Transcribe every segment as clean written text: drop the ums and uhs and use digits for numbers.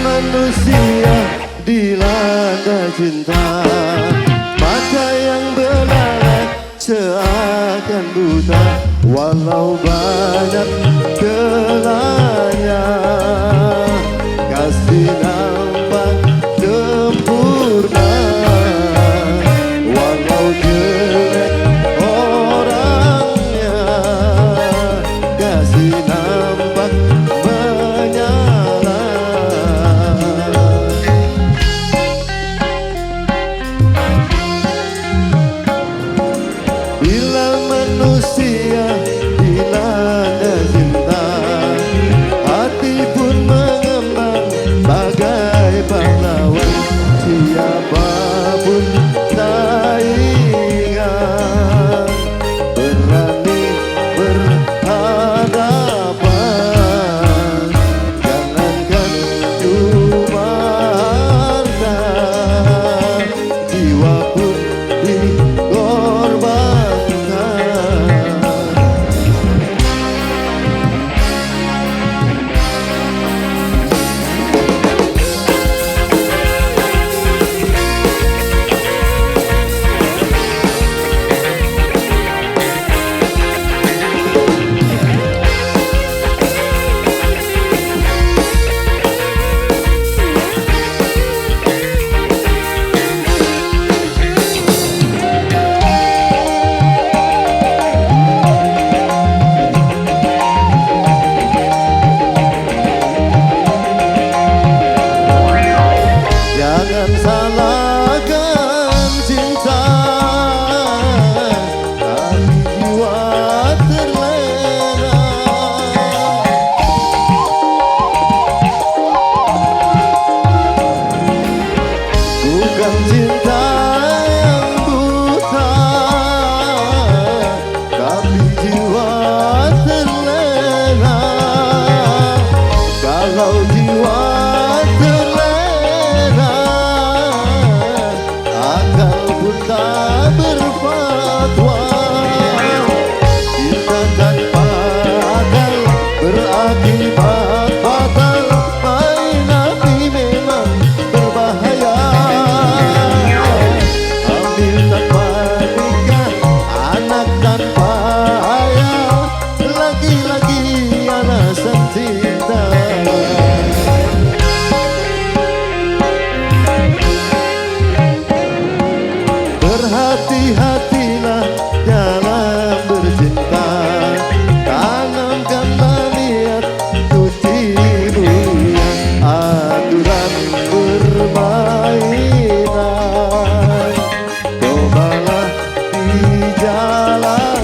Manusia dilanda cinta, mata yang belalai seakan buta, walau banyak celahnya, kasih nampak sempurna, walau jelek orangnya, kasih nampak menyala. Bila manusia dilanda cinta, hati pun mengembang bagai pahlawan, siapapun tak ingat berani berhadapan, jangankan cuma harta, jiwa pun dikorbankan. Jangan salahkan cinta, tapi jiwa terlena. Bukan cinta yang buta, tapi jiwa terlena. Kalau jiwa terlena, akal pun tak berfatwa. Cinta tanpa akal berakibat fatal, main api memang berbahaya. Hamil tanpa nikah, anak tanpa ayah, lagi-lagi alasan cinta. Berhati-hatilah dalam bercinta, tanamkanlah niat suci mulia, aturan permainan cobalah dijalankan,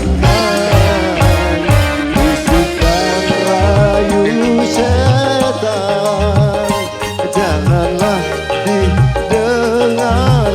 bisikan rayu setan janganlah didengarkan.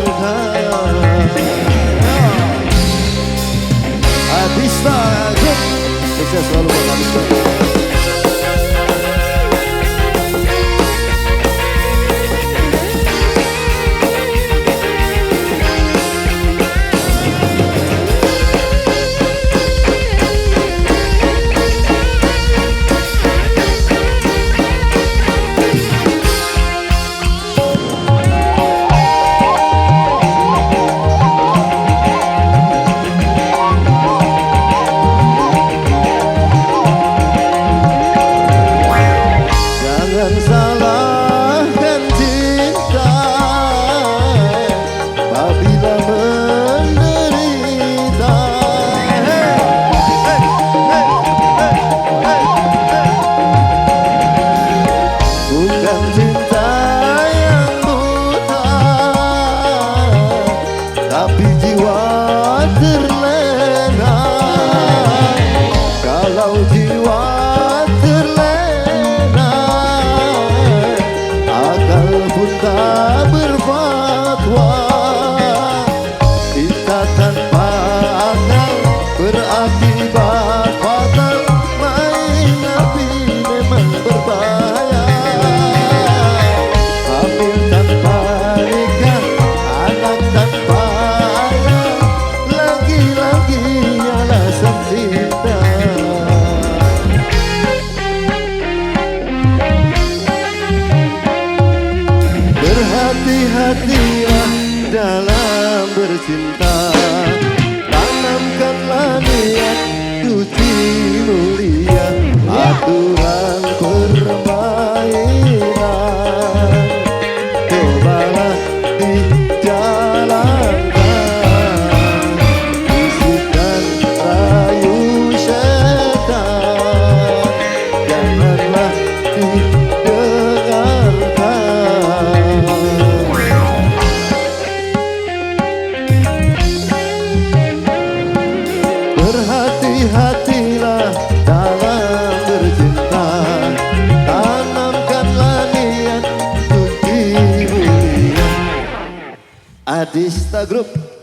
Adista Group